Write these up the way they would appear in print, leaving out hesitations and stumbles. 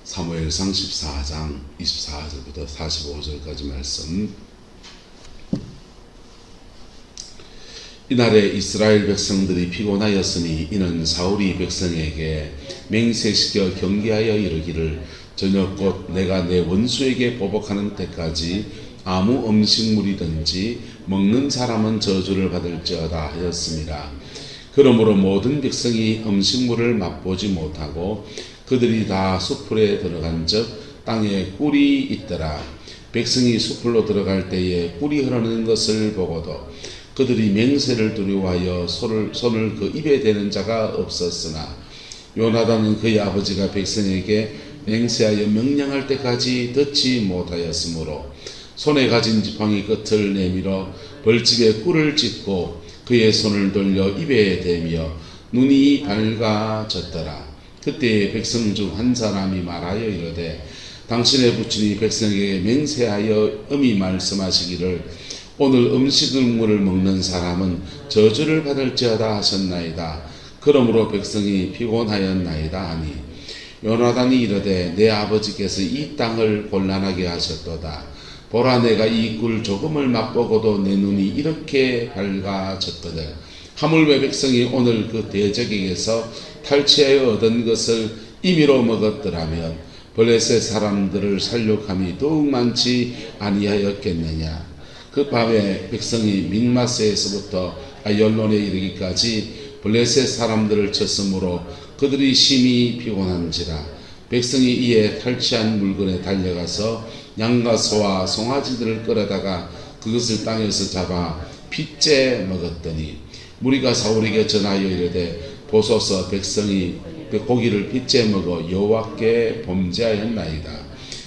사무엘상 14장 24절부터 45절까지 말씀. 이날에 이스라엘 백성들이 피곤하였으니 이는 사울이 백성에게 맹세시켜 경계하여 이르기를 저녁 곧 내가 내 원수에게 보복하는 때까지 아무 음식물이든지 먹는 사람은 저주를 받을지어다 하였습니다. 그러므로 모든 백성이 음식물을 맛보지 못하고 그들이 다 숲풀에 들어간즉 땅에 꿀이 있더라. 백성이 숲풀로 들어갈 때에 꿀이 흐르는 것을 보고도 그들이 맹세를 두려워하여 손을 그 입에 대는 자가 없었으나 요나단은 그의 아버지가 백성에게 맹세하여 명령할 때까지 듣지 못하였으므로 손에 가진 지팡이 끝을 내밀어 벌집에 꿀을 찢고 그의 손을 돌려 입에 대며 눈이 밝아졌더라. 그때 백성 중 한 사람이 말하여 이르되 당신의 부친이 백성에게 맹세하여 엄히 말씀하시기를 오늘 음식물을 먹는 사람은 저주를 받을지어다 하셨나이다. 그러므로 백성이 피곤하였나이다 하니 요나단이 이르되 내 아버지께서 이 땅을 곤란하게 하셨도다. 보라 내가 이 꿀 조금을 맛보고도 내 눈이 이렇게 밝아졌거든. 하물며 백성이 오늘 그 대적에게서 탈취하여 얻은 것을 임의로 먹었더라면 블레셋 사람들을 살육함이 더욱 많지 아니하였겠느냐. 그 밤에 백성이 mik마스에서부터 아얄론에 이르기까지 블레셋 사람들을 쳤으므로 그들이 심히 피곤한지라. 백성이 이에 탈취한 물건에 달려가서 양과 소와 송아지들을 끌어다가 그것을 땅에서 잡아 핏째 먹었더니 무리가 사울에게 전하여 이르되 보소서 백성이 그 고기를 핏째 먹어 여호와께 범죄하였나이다.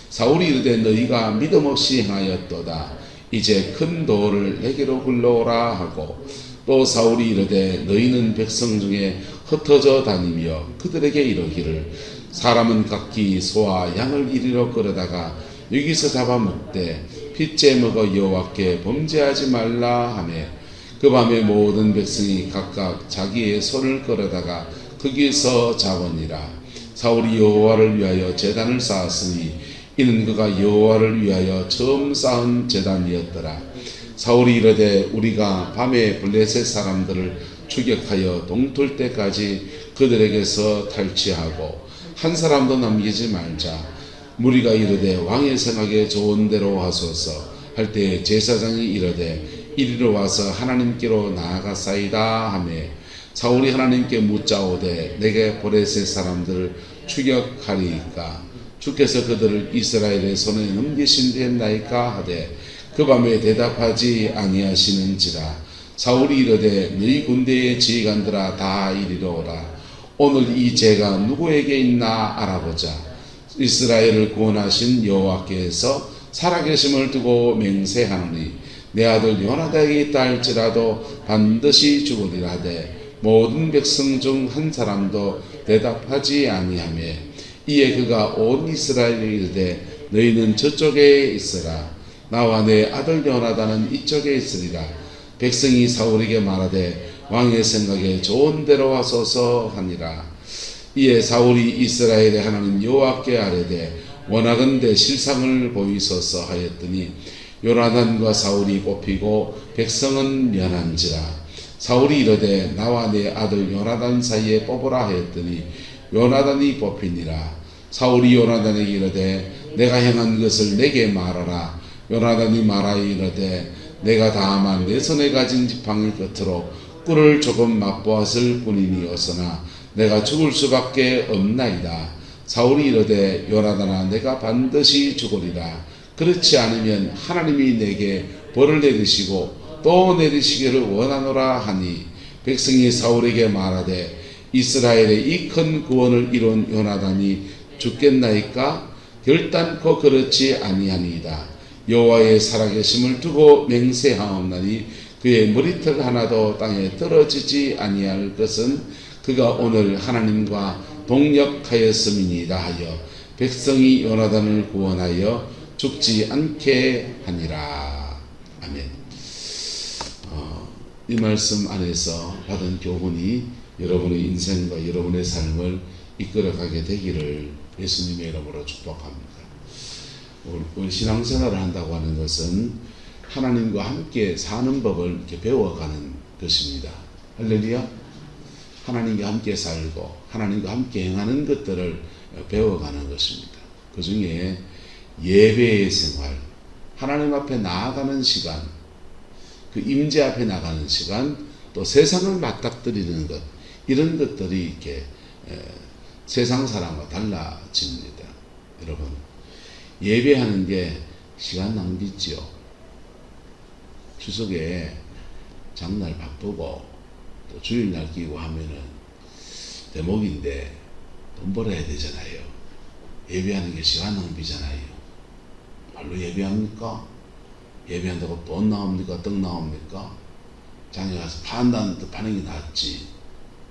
사울이 이르되 너희가 믿음 없이 행하였도다. 이제 큰 돌을 내게로 굴러오라 하고 또 사울이 이르되 너희는 백성 중에 흩어져 다니며 그들에게 이르기를 사람은 각기 소와 양을 이리로 끌어다가 여기서 잡아먹되 핏째 먹어 여호와께 범죄하지 말라 하매 그 밤에 모든 백성이 각각 자기의 손을 끌어다가 거기서 잡으니라. 사울이 여호와를 위하여 제단을 쌓았으니 이는 그가 여호와를 위하여 처음 쌓은 제단이었더라. 사울이 이르되 우리가 밤에 블레셋 사람들을 추격하여 동틀 때까지 그들에게서 탈취하고 한 사람도 남기지 말자. 무리가 이르되 왕의 생각에 좋은 대로 하소서 할 때 제사장이 이르되 이리로 와서 하나님께로 나아가사이다 하매 사울이 하나님께 묻자오되 내게 블레셋 사람들을 추격하리이까 주께서 그들을 이스라엘의 손에 넘기신다나이까 하되 그 밤에 대답하지 아니하시는지라. 사울이 이르되 너희 군대의 지휘관들아 다 이리로 오라. 오늘 이 죄가 누구에게 있나 알아보자. 이스라엘을 구원하신 여호와께서 살아계심을 두고 맹세하노니 내 아들 요나단에게 있다 할지라도 반드시 죽으리라 하되 모든 백성 중 한 사람도 대답하지 아니하며 이에 그가 온 이스라엘에 이르되 너희는 저쪽에 있으라. 나와 내 아들 요나단은 이쪽에 있으리라. 백성이 사울에게 말하되 왕의 생각에 좋은 대로 하소서 하니라. 이에 사울이 이스라엘의 하나님 여호와께 아뢰되 원하건대 실상을 보이소서 하였더니 요나단과 사울이 뽑히고 백성은 면한지라. 사울이 이르되 나와 내 아들 요나단 사이에 뽑으라 하였더니 요나단이 뽑히니라. 사울이 요나단에게 이르되 내가 행한 것을 내게 말하라. 요나단이 말하여 이르되 내가 다만 내 손에 가진 지팡이 끝으로 꿀을 조금 맛보았을 뿐이니었으나 내가 죽을 수밖에 없나이다. 사울이 이르되 요나단아 내가 반드시 죽으리라. 그렇지 않으면 하나님이 내게 벌을 내리시고 또 내리시기를 원하노라 하니 백성이 사울에게 말하되 이스라엘의 이 큰 구원을 이룬 요나단이 죽겠나이까? 결단코 그렇지 아니하니이다. 여호와의 살아계심을 두고 맹세하옵나니 그의 머리털 하나도 땅에 떨어지지 아니할 것은 그가 오늘 하나님과 동역하였음이니이다 하여 백성이 요나단을 구원하여 죽지 않게 하니라. 아멘. 이 말씀 안에서 받은 교훈이 여러분의 인생과 여러분의 삶을 이끌어가게 되기를 예수님의 이름으로 축복합니다. 우리 신앙생활을 한다고 하는 것은 하나님과 함께 사는 법을 이렇게 배워가는 것입니다. 할렐루야. 하나님과 함께 살고 하나님과 함께 행하는 것들을 배워가는 것입니다. 그 중에 예배의 생활, 하나님 앞에 나아가는 시간, 그 임재 앞에 나가는 시간, 또 세상을 맞닥뜨리는 것, 이런 것들이 이렇게 세상 사람과 달라집니다. 여러분, 예배하는 게 시간 낭비지요. 추석에 장날 바쁘고 또 주일날 끼고 하면은 대목인데 돈 벌어야 되잖아요. 예배하는 게 시간 낭비잖아요. 말로 예배합니까? 예배한다고 돈 나옵니까? 떡 나옵니까? 장에 가서 판다는 듯 파는 게 낫지.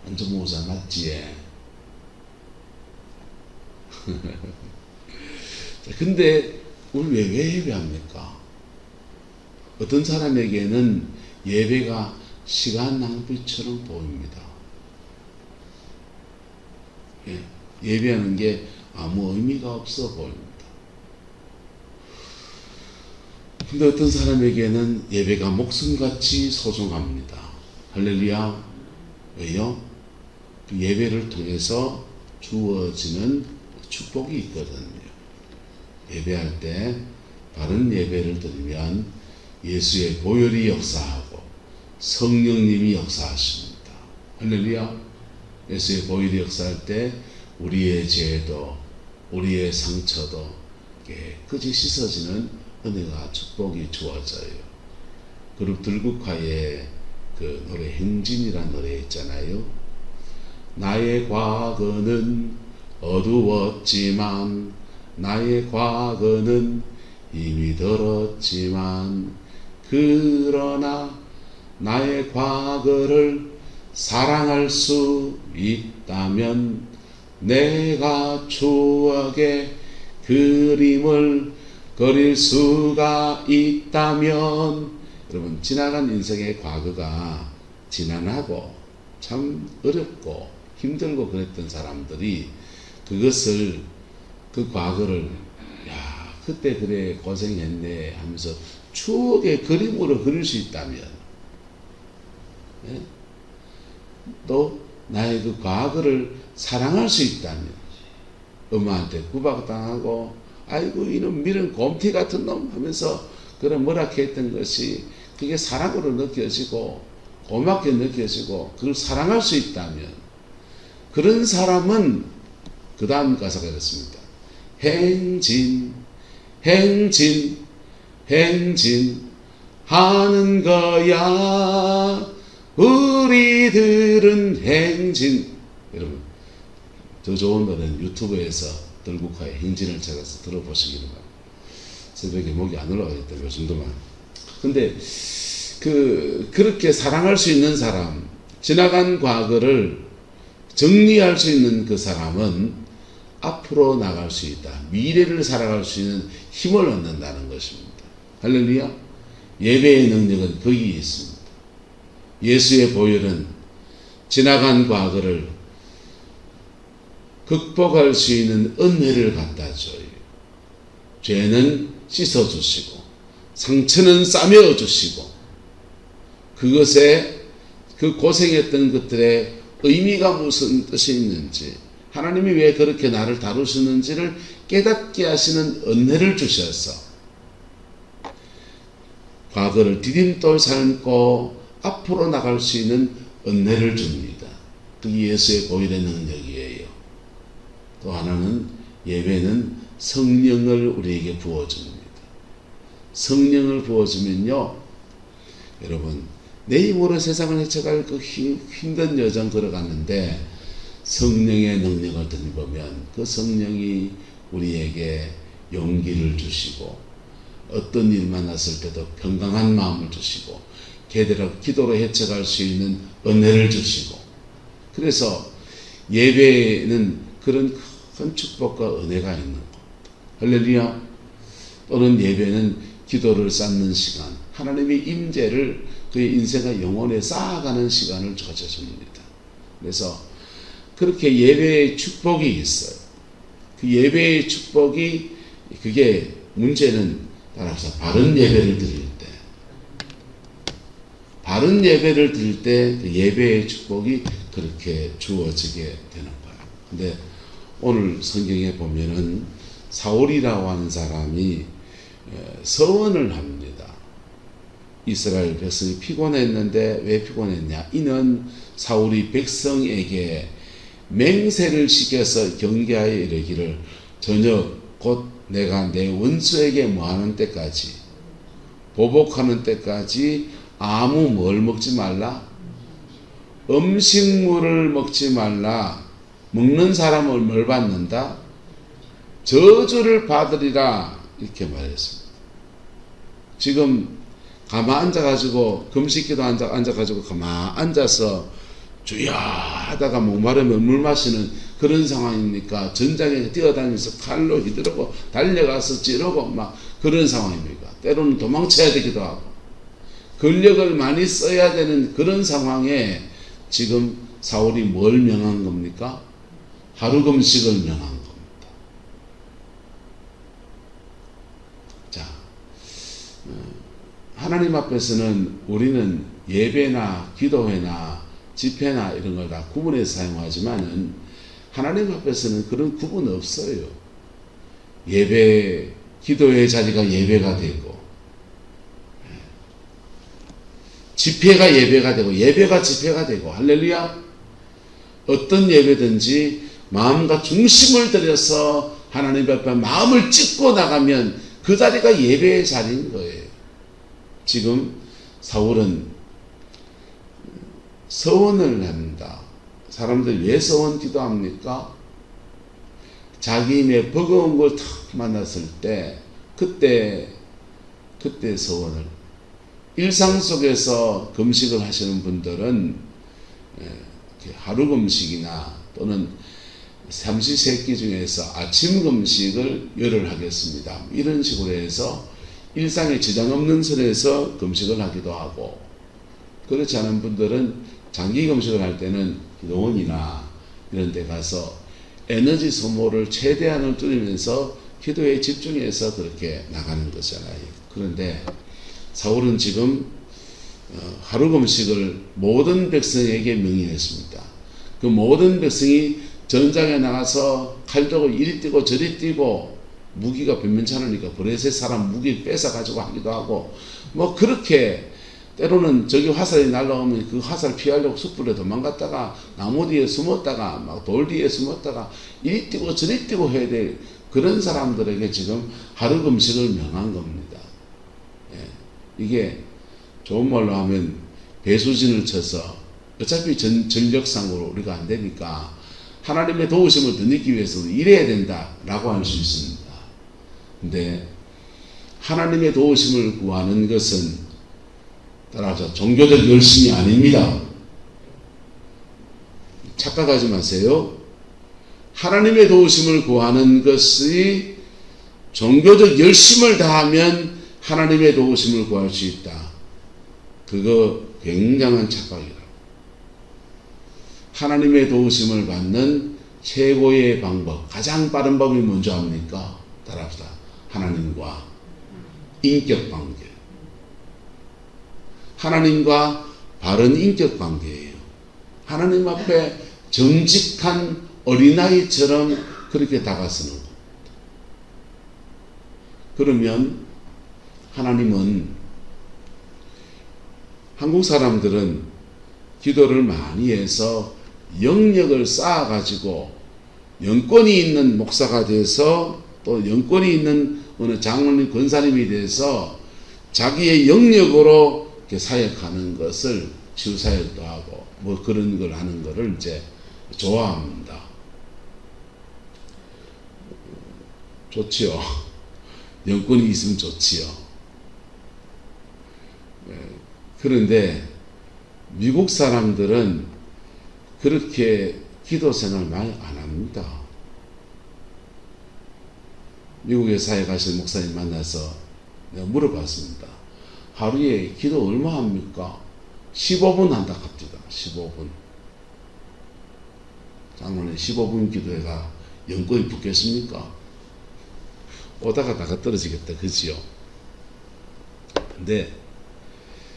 완전 모자 맞지? 근데 우리 왜 예배합니까? 어떤 사람에게는 예배가 시간 낭비처럼 보입니다. 예배하는 게 아무 의미가 없어 보입니다. 근데 어떤 사람에게는 예배가 목숨같이 소중합니다. 할렐루야. 왜요? 그 예배를 통해서 주어지는 축복이 있거든요. 예배할 때 바른 예배를 드리면 예수의 보혈이 역사하고 성령님이 역사하십니다. 할렐루야. 예수의 보혈이 역사할 때 우리의 죄도 우리의 상처도 깨끗이 씻어지는 은혜가 축복이 주어져요. 그룹 들국화의 그 노래 행진이라는 노래 있잖아요. 나의 과거는 어두웠지만 나의 과거는 이미 들었지만 그러나 나의 과거를 사랑할 수 있다면 내가 추억의 그림을 그릴 수가 있다면, 여러분, 지나간 인생의 과거가 지난하고 참 어렵고 힘들고 그랬던 사람들이 그것을, 그 과거를 야 그때 그래 고생했네 하면서 추억의 그림으로 그릴 수 있다면, 또 나의 그 과거를 사랑할 수 있다면, 엄마한테 구박당하고 아이고 이놈 미련 곰티 같은 놈 하면서 그런 뭐라 했던 것이 그게 사랑으로 느껴지고 고맙게 느껴지고 그걸 사랑할 수 있다면, 그런 사람은 그 다음 가사가 이렇습니다. 행진 행진 행진 하는 거야 우리들은 행진. 여러분, 더 좋은 노래는 유튜브에서 들국화의 행진을 찾아서 들어보시기를 바랍니다. 새벽에 목이 안 올라가기 때문에 요 정도만. 근데 그렇게 사랑할 수 있는 사람, 지나간 과거를 정리할 수 있는 그 사람은 앞으로 나갈 수 있다. 미래를 살아갈 수 있는 힘을 얻는다는 것입니다. 할렐루야. 예배의 능력은 거기에 있습니다. 예수의 보혈은 지나간 과거를 극복할 수 있는 은혜를 갖다 줘요. 죄는 씻어주시고 상처는 싸매어주시고 그것에 그 고생했던 것들의 의미가 무슨 뜻이 있는지, 하나님이 왜 그렇게 나를 다루시는지를 깨닫게 하시는 은혜를 주셔서 과거를 디딤돌 삼고 앞으로 나갈 수 있는 은혜를 줍니다. 그게 예수의 보혈의 능력이에요. 또 하나는 예배는 성령을 우리에게 부어줍니다. 성령을 부어주면요, 여러분, 내 힘으로 세상을 헤쳐갈 그 힘든 여정 걸어갔는데 성령의 능력을 드리면 그 성령이 우리에게 용기를 주시고 어떤 일 만났을 때도 평강한 마음을 주시고 기도로 헤쳐갈 수 있는 은혜를 주시고, 그래서 예배에는 그런 큰 축복과 은혜가 있는 것. 할렐루야. 또는 예배는 기도를 쌓는 시간, 하나님의 임재를 그의 인생과 영혼에 쌓아가는 시간을 가져줍니다. 그래서 그렇게 예배의 축복이 있어요. 그 예배의 축복이 그게 문제는 따라서 바른 예배를 드릴 때 바른 예배를 드릴 때 그 예배의 축복이 그렇게 주어지게 되는 거예요. 근데 오늘 성경에 보면은 사울이라고 하는 사람이 서원을 합니다. 이스라엘 백성이 피곤했는데 왜 피곤했냐? 이는 사울이 백성에게 맹세를 시켜서 경계하여 이르기를 저녁 곧 내가 내 원수에게 뭐하는 때까지 보복하는 때까지 아무 뭘 먹지 말라? 음식물을 먹지 말라. 먹는 사람을 뭘 받는다? 저주를 받으리라. 이렇게 말했습니다. 지금 가만 앉아가지고 금식기도 앉아가지고 가만 앉아서 주야 하다가 목마르면 물 마시는 그런 상황입니까? 전장에 뛰어다니면서 칼로 휘두르고 달려가서 찌르고 막 그런 상황입니까? 때로는 도망쳐야 되기도 하고 권력을 많이 써야 되는 그런 상황에 지금 사울이 뭘 명한 겁니까? 하루 금식을 명한 겁니다. 자, 하나님 앞에서는 우리는 예배나 기도회나 집회나 이런 걸 다 구분해서 사용하지만은 하나님 앞에서는 그런 구분 없어요. 예배, 기도의 자리가 예배가 되고 집회가 예배가 되고 예배가 집회가 되고 할렐루야. 어떤 예배든지 마음과 중심을 들여서 하나님 앞에 마음을 찢고 나가면 그 자리가 예배의 자리인 거예요. 지금 사울은 서원을 합니다. 사람들 왜 서원 기도합니까? 자기 입에 버거운 걸 탁 만났을 때 그때 서원을 일상 속에서 금식을 하시는 분들은 하루 금식이나 또는 삼시세끼 중에서 아침 금식을 열흘 하겠습니다. 이런 식으로 해서 일상에 지장 없는 선에서 금식을 하기도 하고 그렇지 않은 분들은 장기 금식을 할 때는 기도원이나 이런 데 가서 에너지 소모를 최대한을 줄이면서 기도에 집중해서 그렇게 나가는 거잖아요. 그런데 사울은 지금 하루 금식을 모든 백성에게 명령했습니다. 그 모든 백성이 전장에 나가서 칼 들고 이리 뛰고 저리 뛰고 무기가 변변찮으니까 브레셋 사람 무기 뺏어가지고 하기도 하고 뭐 그렇게 때로는 저기 화살이 날라오면 그 화살 피하려고 숯불에 도망갔다가 나무 뒤에 숨었다가 막 돌 뒤에 숨었다가 이리 뛰고 저리 뛰고 해야 될 그런 사람들에게 지금 하루 금식을 명한 겁니다. 이게 좋은 말로 하면 배수진을 쳐서 어차피 전력상으로 우리가 안 되니까 하나님의 도우심을 더 느끼기 위해서 일해야 된다라고 할 수 있습니다. 근데 하나님의 도우심을 구하는 것은 따라서 종교적 열심이 아닙니다. 착각하지 마세요. 하나님의 도우심을 구하는 것이 종교적 열심을 다하면 하나님의 도우심을 구할 수 있다. 그거 굉장한 착각이라고. 하나님의 도우심을 받는 최고의 방법, 가장 빠른 법이 뭔지 압니까? 따라합시다. 하나님과 인격 관계. 하나님과 바른 인격 관계예요. 하나님 앞에 정직한 어린아이처럼 그렇게 다가서는 겁니다. 그러면 하나님은 한국 사람들은 기도를 많이 해서 영역을 쌓아가지고 영권이 있는 목사가 돼서 또 영권이 있는 어느 장로님 권사님이 돼서 자기의 영역으로 이렇게 사역하는 것을 치유사역도 하고 뭐 그런 걸 하는 거를 이제 좋아합니다. 좋지요. 영권이 있으면 좋지요. 그런데 미국 사람들은 그렇게 기도 생활 많이 안 합니다. 미국에 사역하시는 목사님 만나서 내가 물어봤습니다. 하루에 기도 얼마 합니까? 15분 한다 합니다. 15분. 장로님 15분 기도회가 영권이 붙겠습니까? 오다가 나가 떨어지겠다. 그지요? 근데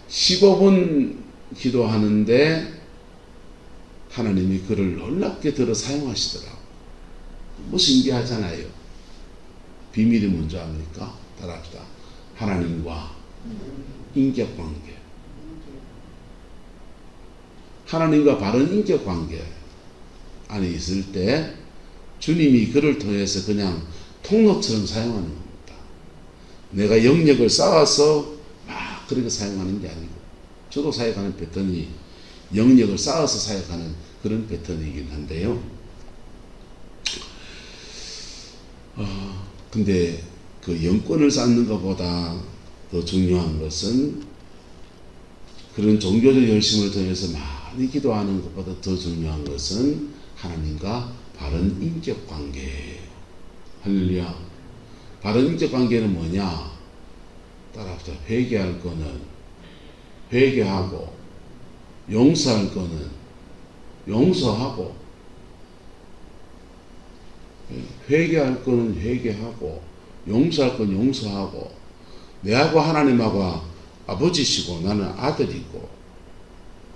15분 기도하는데 하나님이 그를 놀랍게 들어 사용하시더라고. 뭐 신기하잖아요. 비밀이 뭔지 압니까? 따라합시다. 하나님과 인격관계. 하나님과 바른 인격관계 안에 있을 때 주님이 그를 통해서 그냥 통로처럼 사용하는 겁니다. 내가 영역을 쌓아서 막 그렇게 사용하는 게 아니고, 저도 사역하는 패턴이 영역을 쌓아서 사역하는 그런 패턴이긴 한데요. 근데 그 영권을 쌓는 것보다 더 중요한 것은 그런 종교적 열심을 통해서 많이 기도하는 것보다 더 중요한 것은 하나님과 바른 인격 관계예요. 할렐루야. 바른 인격 관계는 뭐냐? 따라합시다. 회개할 거는 회개하고, 용서할 거는 용서하고, 회개할 거는 회개하고, 용서할 건 용서하고, 내하고 하나님하고 아버지시고 나는 아들이고,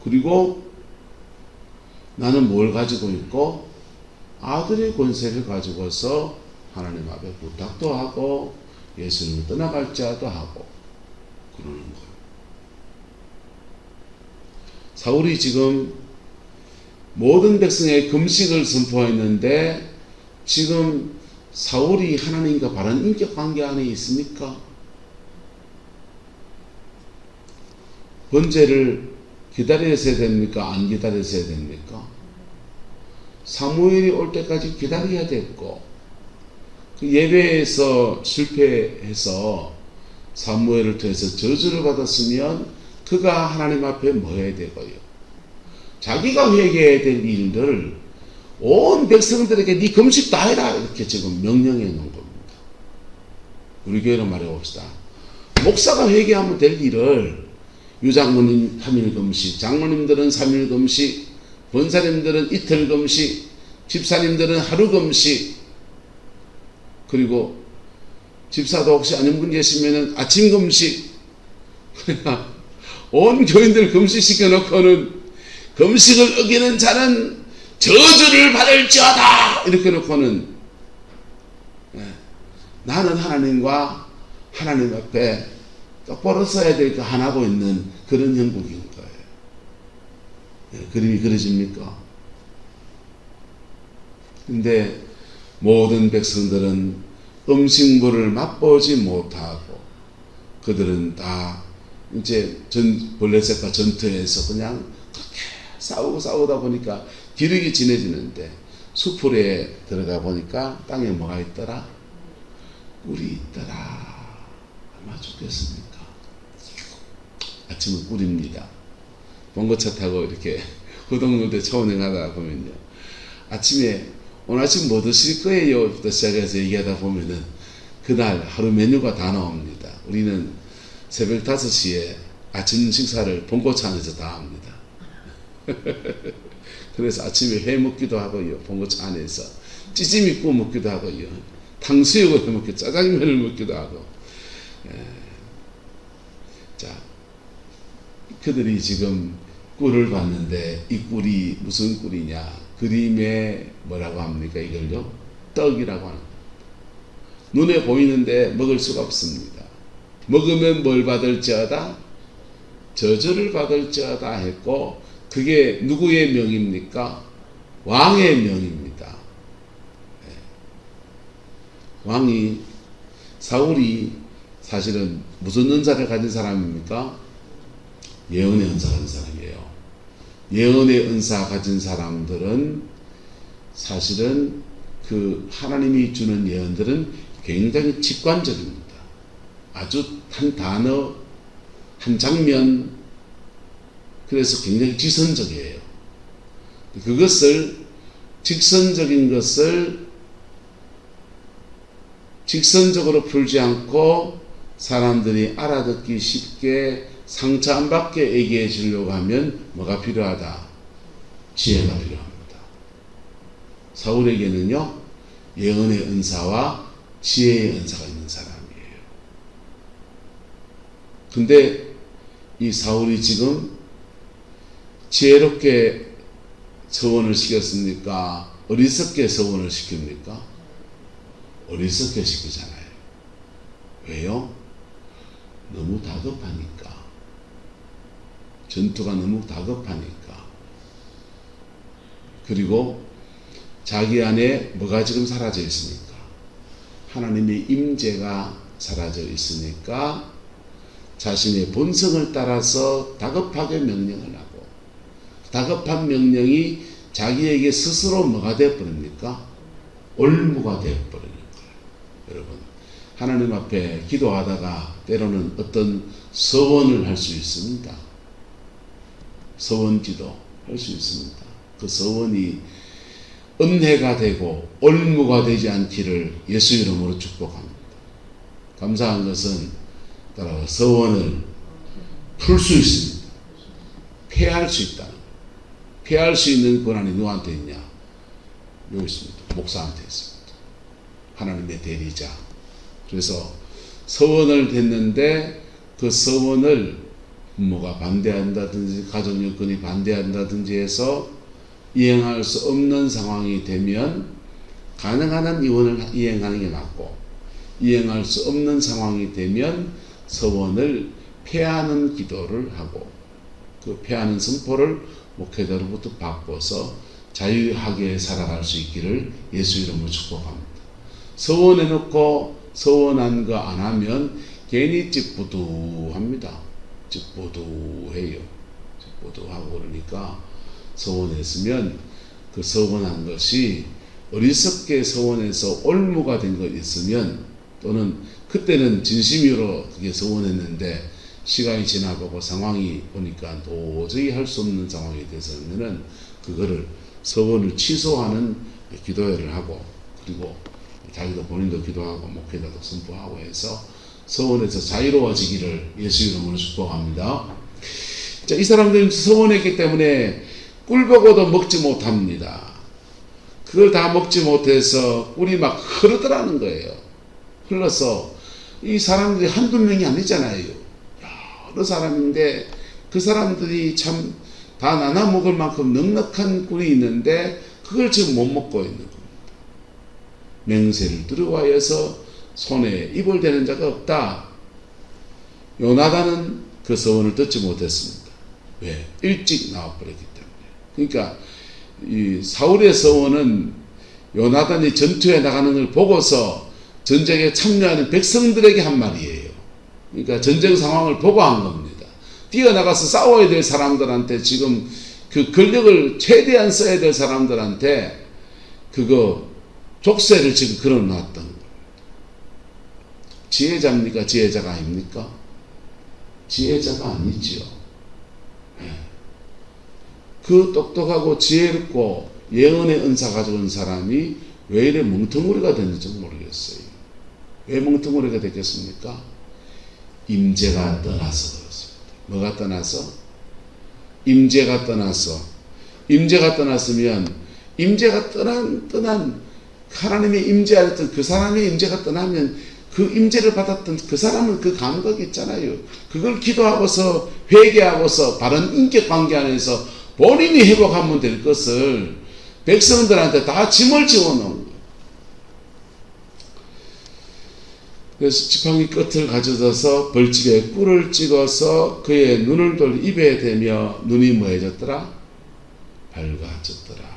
그리고 나는 뭘 가지고 있고, 아들의 권세를 가지고서 하나님 앞에 부탁도 하고 예수님을 떠나갈지라도 하고 그러는 거예요. 사울이 지금 모든 백성의 금식을 선포했는데 지금 사울이 하나님과 바른 인격관계 안에 있습니까? 번제를 기다려야 됩니까? 안 기다려야 됩니까? 사무엘이 올 때까지 기다려야 됐고, 그 예배에서 실패해서 사무엘을 통해서 저주를 받았으면 그가 하나님 앞에 뭐 해야 되고요? 자기가 회개해야 될 일들 온 백성들에게 네 금식 다 해라 이렇게 지금 명령해 놓은 겁니다. 우리 교회로 말해봅시다. 목사가 회개하면 될 일을 유장모님 3일 금식, 장모님들은 3일 금식, 권사님들은 이틀 금식, 집사님들은 하루 금식, 그리고 집사도 혹시 아는 분 계시면 아침 금식. 그러니까 온 교인들 금식시켜 놓고는 금식을 어기는 자는 저주를 받을지어다 이렇게 놓고는 나는 하나님과 하나님 앞에 똑바로 서야 될 거 안 하고 있는 그런 형국인 거예요. 그림이 그려집니까? 근데 모든 백성들은 음식물을 맛보지 못하고 그들은 다 이제 블레셋과 전투에서 그냥 싸우다 보니까 기력이 진해지는데 수풀에 들어가 보니까 땅에 뭐가 있더라? 꿀이 있더라. 얼마나 좋겠습니까? 아침은 꿀입니다. 봉고차 타고 이렇게 호동로대 초운행하다 보면요, 아침에 오늘 아침 뭐 드실 거예요? 부터 시작해서 얘기하다 보면은 그날 하루 메뉴가 다 나옵니다. 우리는 새벽 5시에 아침 식사를 봉고차 안에서 다 합니다. 그래서 아침에 회 먹기도 하고요, 봉고차 안에서 찌짐이 구워 먹기도 하고요, 탕수육을 해 먹기도, 짜장면을 먹기도 하고. 자, 그들이 지금 꿀을 봤는데 이 꿀이 무슨 꿀이냐? 그림에 뭐라고 합니까? 이걸요? 떡이라고 하는 겁니다. 눈에 보이는데 먹을 수가 없습니다. 먹으면 뭘 받을지어다? 저주를 받을지어다 했고, 그게 누구의 명입니까? 왕의 명입니다. 왕이, 사울이 사실은 무슨 은사를 가진 사람입니까? 예언의 은사 가진 사람이에요. 예언의 은사 가진 사람들은 사실은 그 하나님이 주는 예언들은 굉장히 직관적입니다. 아주 한 단어, 한 장면, 그래서 굉장히 지선적이에요. 그것을, 직선적인 것을 직선적으로 풀지 않고 사람들이 알아듣기 쉽게 상처 안 받게 얘기해 주려고 하면 뭐가 필요하다? 지혜가 필요합니다. 사울에게는요, 예언의 은사와 지혜의 은사가 있는 사람이에요. 근데 이 사울이 지금 지혜롭게 서원을 시켰습니까? 어리석게 서원을 시킵니까? 어리석게 시키잖아요. 왜요? 너무 다급하니까. 전투가 너무 다급하니까. 그리고 자기 안에 뭐가 지금 사라져 있습니까? 하나님의 임재가 사라져 있으니까 자신의 본성을 따라서 다급하게 명령을 하고, 다급한 명령이 자기에게 스스로 뭐가 되어버립니까? 올무가 되어버리는 거예요. 여러분, 하나님 앞에 기도하다가 때로는 어떤 서원을 할 수 있습니다. 서원 기도 할 수 있습니다. 그 서원이 은혜가 되고 올무가 되지 않기를 예수 이름으로 축복합니다. 감사한 것은 따라 서원을 풀 수 있습니다. 폐할 수 있다. 폐할 수 있는 권한이 누구한테 있냐? 여기 있습니다. 목사한테 있습니다. 하나님의 대리자. 그래서 서원을 댔는데 그 서원을 부모가 반대한다든지 가족 여건이 반대한다든지 해서 이행할 수 없는 상황이 되면 가능한 한 이행하는 게 낫고, 이행할 수 없는 상황이 되면 서원을 폐하는 기도를 하고, 그 폐하는 선포를 목회자로부터 바꿔서 자유하게 살아갈 수 있기를 예수 이름으로 축복합니다. 서원해놓고 서원한 거 안 하면 괜히 찌뿌두합니다. 찌뿌두해요. 찌뿌두하고 그러니까 서원했으면 그 서원한 것이 어리석게 서원해서 올무가 된 거 있으면, 또는 그때는 진심으로 그게 서원했는데 시간이 지나고 상황이 보니까 도저히 할 수 없는 상황이 돼서는 그거를 서원을 취소하는 기도회를 하고, 그리고 자기도 본인도 기도하고 목회자도 선포하고 해서 서원에서 자유로워지기를 예수 이름으로 축복합니다. 자, 이 사람들은 서원했기 때문에 꿀보고도 먹지 못합니다. 그걸 다 먹지 못해서 꿀이 막 흐르더라는 거예요. 흘러서 이 사람들이 한두 명이 아니잖아요. 여러 사람인데 그 사람들이 참 다 나눠 먹을 만큼 넉넉한 꿀이 있는데 그걸 지금 못 먹고 있는 겁니다. 맹세를 들어와서 손에 입을 대는 자가 없다. 요나단은 그 서원을 듣지 못했습니다. 왜? 일찍 나와버렸기 때문에. 그러니까 이 사울의 서원은 요나단이 전투에 나가는 걸 보고서 전쟁에 참여하는 백성들에게 한 말이에요. 그러니까 전쟁 상황을 보고 한 겁니다. 뛰어나가서 싸워야 될 사람들한테, 지금 그 권력을 최대한 써야 될 사람들한테 그거 족쇄를 지금 걸어놨던 겁니다. 지혜자입니까? 지혜자가 아닙니까? 지혜자가 아니지요. 그 똑똑하고 지혜롭고 예언의 은사 가져온 사람이 왜 이래 멍텅구리가 됐는지 모르겠어요. 왜 멍텅구리가 됐겠습니까? 임재가 떠나서 그렇습니다. 뭐가 떠나서? 임재가 떠나서. 임재가 떠났으면, 임재가 떠난 하나님의 임재하였던 그 사람의 임재가 떠나면 그 임재를 받았던 그 사람은 그 감각이 있잖아요. 그걸 기도하고서 회개하고서 바른 인격 관계 안에서 본인이 회복하면 될 것을 백성들한테 다 짐을 지어놓은 거예요. 그래서 지팡이 끝을 가져다서 벌집에 꿀을 찍어서 그의 눈을 돌 입에 대며 눈이 뭐해졌더라? 밝아졌더라.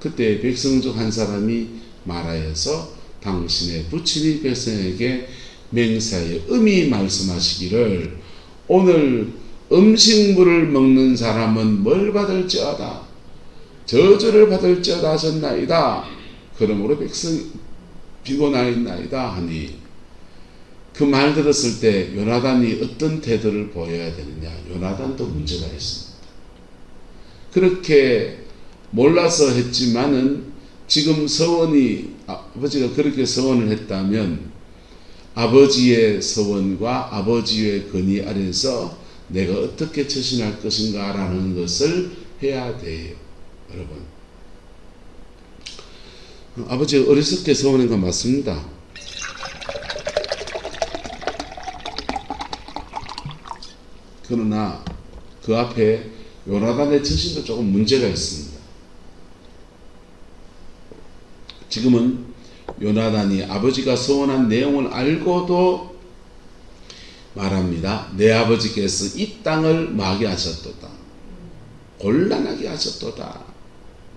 그때 백성 중 한 사람이 말하여서 당신의 부친이 백성에게 맹세하여 음히 말씀하시기를 오늘 음식물을 먹는 사람은 뭘 받을지어다. 저주를 받을지어다 하셨나이다. 그러므로 백성이 피곤하였나이다 하니, 그 말 들었을 때 요나단이 어떤 태도를 보여야 되느냐? 요나단도 문제가 있습니다. 그렇게 몰라서 했지만은 지금 서원이, 아버지가 그렇게 서원을 했다면 아버지의 서원과 아버지의 건의 아래서 내가 어떻게 처신할 것인가 라는 것을 해야 돼요. 여러분, 아버지 어리석게 서운한 건 맞습니다. 그러나 그 앞에 요나단의 처신도 조금 문제가 있습니다. 지금은 요나단이 아버지가 서운한 내용을 알고도 말합니다. 내 아버지께서 이 땅을 마게 하셨도다. 곤란하게 하셨도다.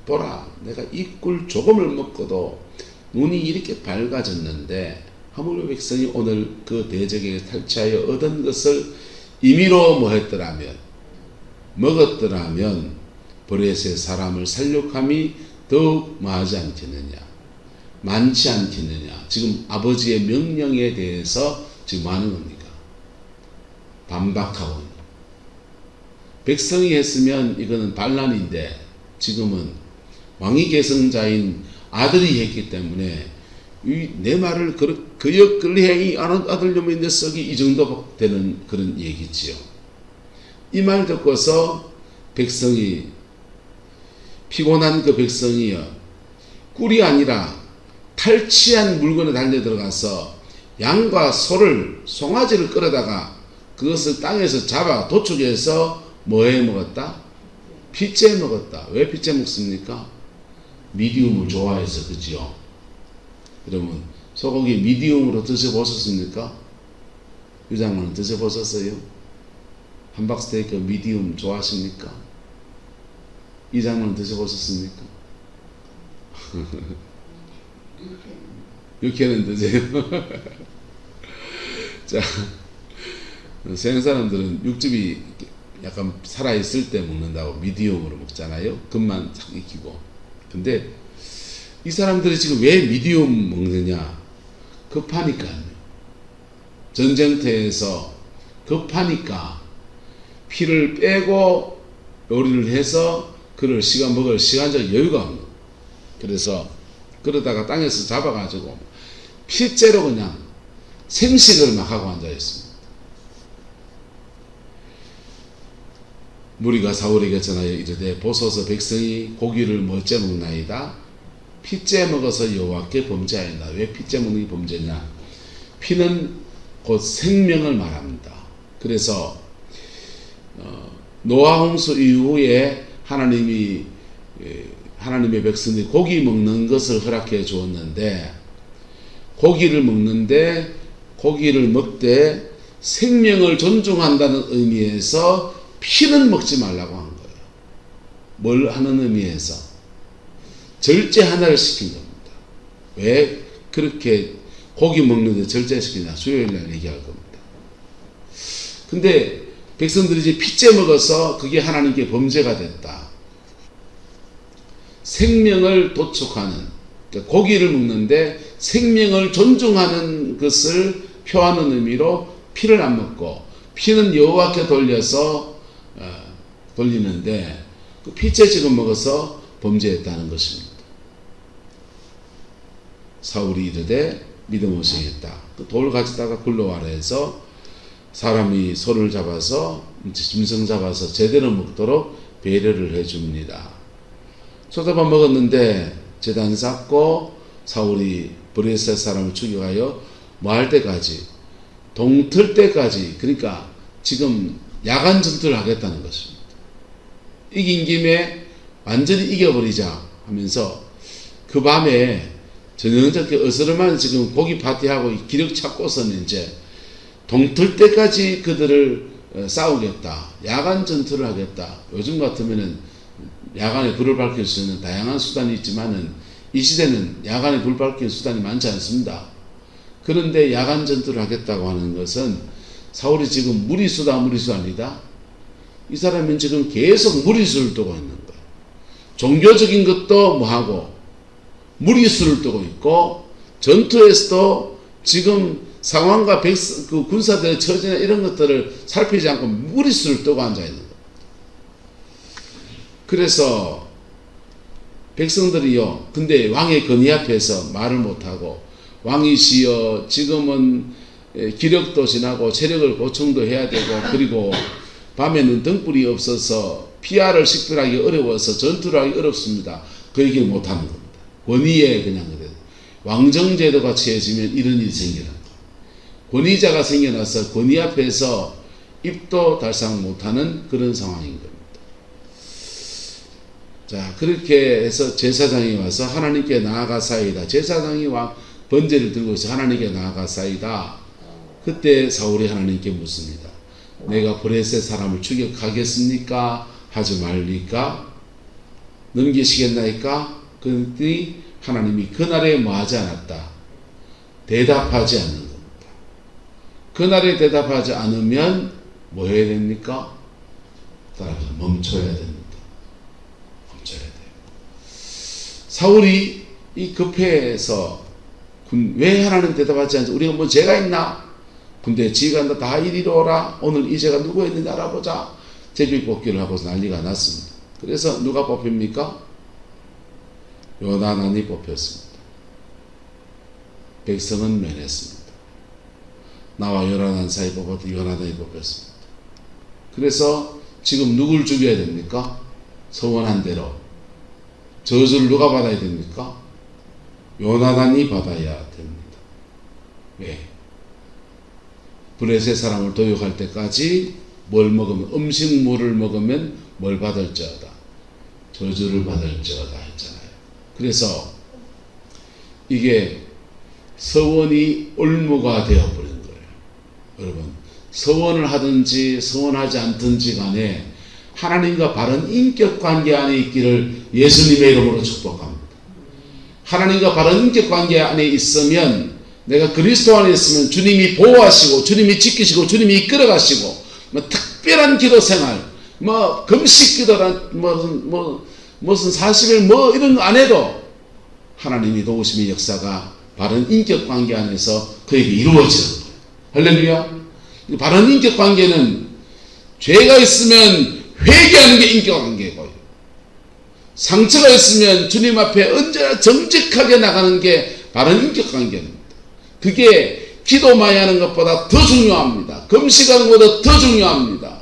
보라, 내가 이 꿀 조금을 먹고도 눈이 이렇게 밝아졌는데 하물며 백성이 오늘 그 대적에게 탈취하여 얻은 것을 임의로 먹었더라면 브레스의 사람을 살육함이 더욱 많지 않겠느냐. 지금 아버지의 명령에 대해서 지금 하는 겁니까? 반박하고 백성이 했으면 이거는 반란인데 지금은 왕위 계승자인 아들이 했기 때문에 내 말을 그역근리행이 아들 놈의 녀석이 이 정도 되는 그런 얘기지요. 이 말 듣고서 백성이 피곤한 그 백성이요 꿀이 아니라 탈취한 물건에 달려 들어가서 양과 소를 송아지를 끌어다가 그것을 땅에서 잡아 도축해서 뭐해 먹었다? 피째 먹었다. 왜 피째 먹습니까? 미디움을 좋아해서 그지요. 여러분 소고기 미디움으로 드셔보셨습니까? 유장님은 드셔보셨어요? 함박스테이크 미디움 좋아하십니까? 이장님은 드셔보셨습니까? 육회는 드세요? 자, 서양 사람들은 육즙이 약간 살아있을 때 먹는다고 미디움으로 먹잖아요. 겉만 탁 익히고. 근데 이 사람들이 지금 왜 미디움 먹느냐? 급하니까요. 전쟁터에서 급하니까 피를 빼고 요리를 해서 그를 먹을 시간적 여유가 없는 거예요. 그래서 그러다가 땅에서 잡아가지고 피째로 그냥 생식을 막 하고 앉아있습니다. 무리가 사울에게 전하여 이르되 보소서 백성이 고기를 뭐째 먹나이다. 피째 먹어서 여호와께 범죄하였다. 왜 피째 먹는 게 범죄냐? 피는 곧 생명을 말합니다. 그래서 노아 홍수 이후에 하나님의 백성들이 고기 먹는 것을 허락해 주었는데 고기를 먹되 생명을 존중한다는 의미에서 피는 먹지 말라고 한 거예요. 뭘 하는 의미에서? 절제 하나를 시킨 겁니다. 왜 그렇게 고기 먹는데 절제시키냐? 수요일날 얘기할 겁니다. 근데 백성들이 이제 피째 먹어서 그게 하나님께 범죄가 됐다. 생명을 도축하는, 그러니까 고기를 먹는데 생명을 존중하는 것을 표하는 의미로 피를 안 먹고 피는 여호와께 돌리는데 그 피째 지금 먹어서 범죄했다는 것입니다. 사울이 이르되 믿음 없으겠다. 돌 가지다가 굴러와라 해서 사람이 소를 잡아서 짐승 잡아서 제대로 먹도록 배려를 해줍니다. 쏟아봐 먹었는데 제단 쌓고 사울이 브레스 사람을 죽여가요 뭐 할 때까지 동틀 때까지, 그러니까 지금 야간 전투를 하겠다는 것입니다. 이긴 김에 완전히 이겨버리자 하면서 그 밤에 전형적인 어스름한 지금 고기 파티하고 기력 찾고서는 이제 동틀 때까지 그들을 싸우겠다. 야간 전투를 하겠다. 요즘 같으면은 야간에 불을 밝힐 수 있는 다양한 수단이 있지만은 이 시대는 야간에 불 밝힐 수단이 많지 않습니다. 그런데 야간 전투를 하겠다고 하는 것은 사울이 지금 무리수 아니다. 이 사람은 지금 계속 무리수를 두고 있는 거예요. 종교적인 것도 뭐하고 무리수를 두고 있고 전투에서도 지금 상황과 그 군사들의 처지나 이런 것들을 살피지 않고 무리수를 두고 앉아있는 거예요. 그래서 백성들이요, 근데 왕의 건의 앞에서 말을 못하고 왕이시여 지금은 기력도 지나고 체력을 보충도 해야 되고 그리고 밤에는 등불이 없어서 피하를 식별하기 어려워서 전투를 하기 어렵습니다. 그 얘기를 못하는 겁니다. 권위에 그냥 그래. 왕정제도가 취해지면 이런 일이 생겨난 거예요. 권위자가 생겨나서 권위 앞에서 입도 달싹 못하는 그런 상황인 겁니다. 자, 그렇게 해서 제사장이 와서 하나님께 나아가사이다. 제사장이 번제를 들고 있어 하나님께 나아가사이다. 그때 사울이 하나님께 묻습니다. 내가 브레셋 사람을 추격하겠습니까? 하지 말리까? 넘기시겠나이까? 그랬더니 하나님이 그날에 뭐 하지 않았다. 대답하지 않는 겁니다. 그날에 대답하지 않으면 뭐 해야 됩니까? 따라서 멈춰야 됩니다. 멈춰야 돼요. 사울이 이 급해서 왜 하나님 대답하지 않지? 우리가 뭐 죄가 있나? 근데 지가 다 이리로 오라. 오늘 이 죄가 누구였는지 알아보자. 제비뽑기를 하고서 난리가 났습니다. 그래서 누가 뽑힙니까? 요나단이 뽑혔습니다. 백성은 면했습니다. 나와 요나단 사이 뽑았던 요나단이 뽑혔습니다. 그래서 지금 누굴 죽여야 됩니까? 서원한 대로. 저주를 누가 받아야 됩니까? 요나단이 받아야 됩니다. 왜? 브레셋 사람을 도륙할 때까지 뭘 먹으면, 음식물을 먹으면 뭘 받을지어다. 저주를 받을지어다 했잖아요. 그래서 이게 서원이 올무가 되어버린 거예요. 여러분, 서원을 하든지 서원하지 않든지 간에 하나님과 바른 인격관계 안에 있기를 예수님의 이름으로 축복합니다. 하나님과 바른 인격관계 안에 있으면, 내가 그리스도 안에 있으면 주님이 보호하시고 주님이 지키시고 주님이 이끌어가시고, 뭐 특별한 기도 생활, 뭐 금식 기도란 무슨 40일 뭐 이런 거 안 해도 하나님이 도우심의 역사가 바른 인격관계 안에서 그에게 이루어지는 거예요. 할렐루야. 바른 인격관계는 죄가 있으면 회개하는 게 인격관계고요. 상처가 있으면 주님 앞에 언제나 정직하게 나가는 게 바른 인격관계입니다. 그게 기도 많이 하는 것보다 더 중요합니다. 금식하는 것보다 더 중요합니다.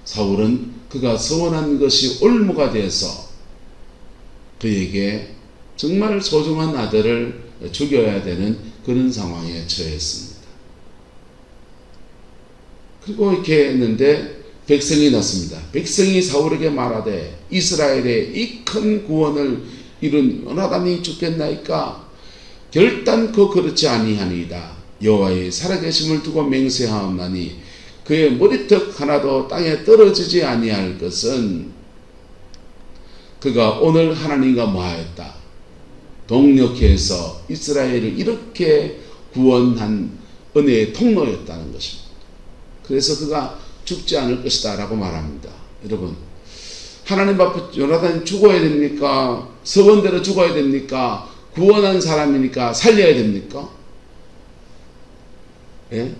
사울은 그가 서원한 것이 올무가 돼서 그에게 정말 소중한 아들을 죽여야 되는 그런 상황에 처했습니다. 그리고 이렇게 했는데 백성이 났습니다. 백성이 사울에게 말하되 이스라엘의 이 큰 구원을 이룬 요나단이 죽겠나이까? 결단코 그렇지 아니하니이다. 여호와의 살아계심을 두고 맹세하옵나니 그의 머리털 하나도 땅에 떨어지지 아니할 것은 그가 오늘 하나님과 뭐하였다. 동력해서 이스라엘을 이렇게 구원한 은혜의 통로였다는 것입니다. 그래서 그가 죽지 않을 것이다 라고 말합니다. 여러분, 하나님 앞에 요나단이 죽어야 됩니까? 서원대로 죽어야 됩니까? 구원한 사람이니까 살려야 됩니까? 예?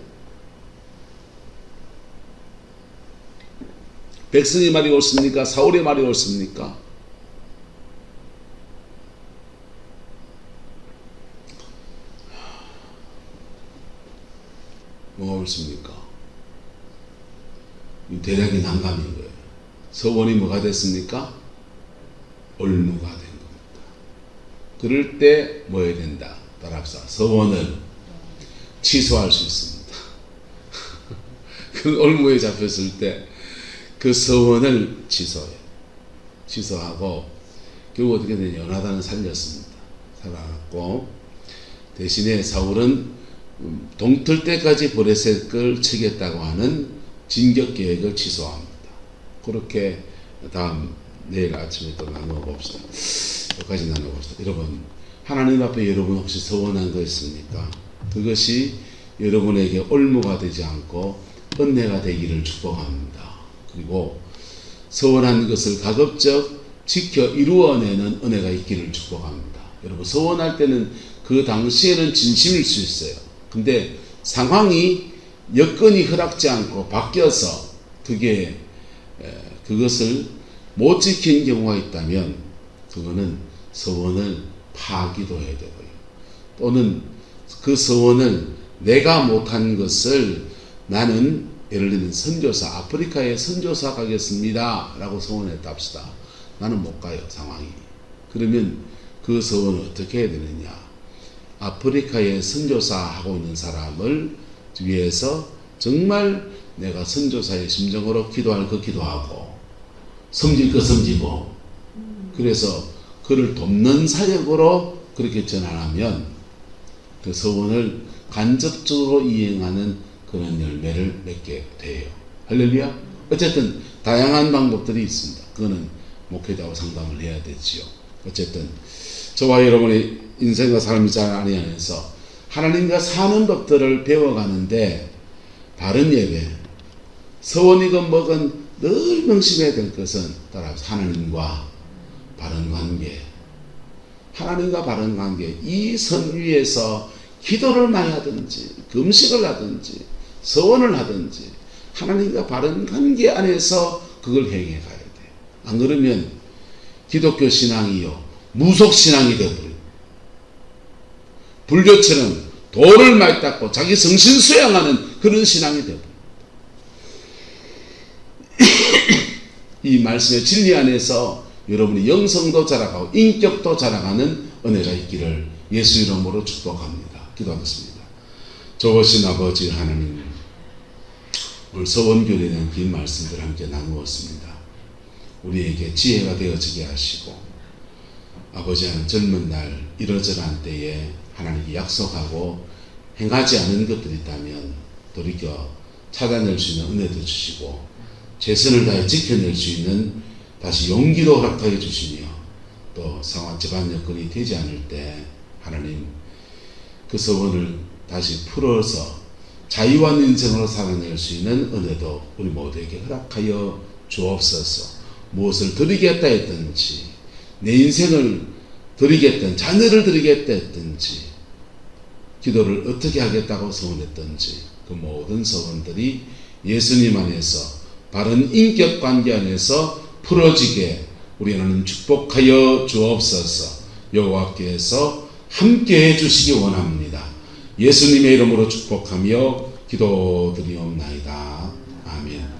백성의 말이 옳습니까? 사울의 말이 옳습니까? 뭐가 옳습니까? 대략이 난감인 거예요. 서원이 뭐가 됐습니까? 올무가 된 겁니다. 그럴 때 뭐 해야 된다? 따라합시다. 서원을 취소할 수 있습니다. 그 올무에 잡혔을 때 그 서원을 취소하고 결국 어떻게 되냐? 요나단은 살렸습니다. 살아났고 대신에 사울은 동틀 때까지 브레셋을 치겠다고 하는 진격 계획을 취소합니다. 그렇게 내일 아침에 또 나눠봅시다. 여기까지 나눠봅시다. 여러분, 하나님 앞에 여러분 혹시 서원한 거 있습니까? 그것이 여러분에게 올무가 되지 않고 은혜가 되기를 축복합니다. 그리고 서원한 것을 가급적 지켜 이루어내는 은혜가 있기를 축복합니다. 여러분, 서원할 때는 그 당시에는 진심일 수 있어요. 근데 상황이 여건이 허락지 않고 바뀌어서 그것을 못 지킨 경우가 있다면 그거는 서원을 파기도 해야 되고요. 또는 그 서원을 내가 못한 것을 나는 예를 들면 선교사, 아프리카에 선교사 가겠습니다 라고 서원했다 합시다. 나는 못 가요, 상황이. 그러면 그 서원을 어떻게 해야 되느냐? 아프리카에 선교사 하고 있는 사람을 위해서 정말 내가 선교사의 심정으로 기도할 거 기도하고 섬길 거 섬기고, 그래서 그를 돕는 사역으로 그렇게 전환하면 그 서원을 간접적으로 이행하는 그런 열매를 맺게 돼요. 할렐루야. 어쨌든 다양한 방법들이 있습니다. 그거는 목회자와 상담을 해야 되지요. 어쨌든 저와 여러분의 인생과 삶이 잘 아니하면서 하나님과 사는 법들을 배워가는데, 바른 예배, 서원이건 뭐건 늘 명심해야 될 것은 따라서 하나님과 바른 관계, 하나님과 바른 관계, 이 선 위에서 기도를 많이 하든지 금식을 하든지 서원을 하든지 하나님과 바른 관계 안에서 그걸 행해 가야 돼. 안 그러면 기독교 신앙이요 무속 신앙이 되어버려요. 불교처럼 돌을 많이 닦고 자기 성신 수양하는 그런 신앙이 되어버려요. 이 말씀의 진리 안에서 여러분이 영성도 자라가고 인격도 자라가는 은혜가 있기를 예수 이름으로 축복합니다. 기도하겠습니다. 좋으신 아버지 하나님, 오늘 서원교회에 대한 긴 말씀들 함께 나누었습니다. 우리에게 지혜가 되어지게 하시고, 아버지 하나님 젊은 날 이러저러한 때에 하나님께 약속하고 행하지 않은 것들이 있다면 돌이켜 찾아낼 수 있는 은혜도 주시고, 최선을 다해 지켜낼 수 있는 다시 용기도 허락하여 주시며, 또 상황 집안 여건이 되지 않을 때 하나님 그 서원을 다시 풀어서 자유한 인생으로 살아낼 수 있는 은혜도 우리 모두에게 허락하여 주옵소서. 무엇을 드리겠다 했든지, 내 인생을 드리겠든 자녀를 드리겠다 했든지, 기도를 어떻게 하겠다고 서원했든지 그 모든 서원들이 예수님 안에서 바른 인격 관계 안에서 풀어지게 우리 하나님 축복하여 주옵소서. 여호와께서 함께 해주시기 원합니다. 예수님의 이름으로 축복하며 기도드리옵나이다. 아멘.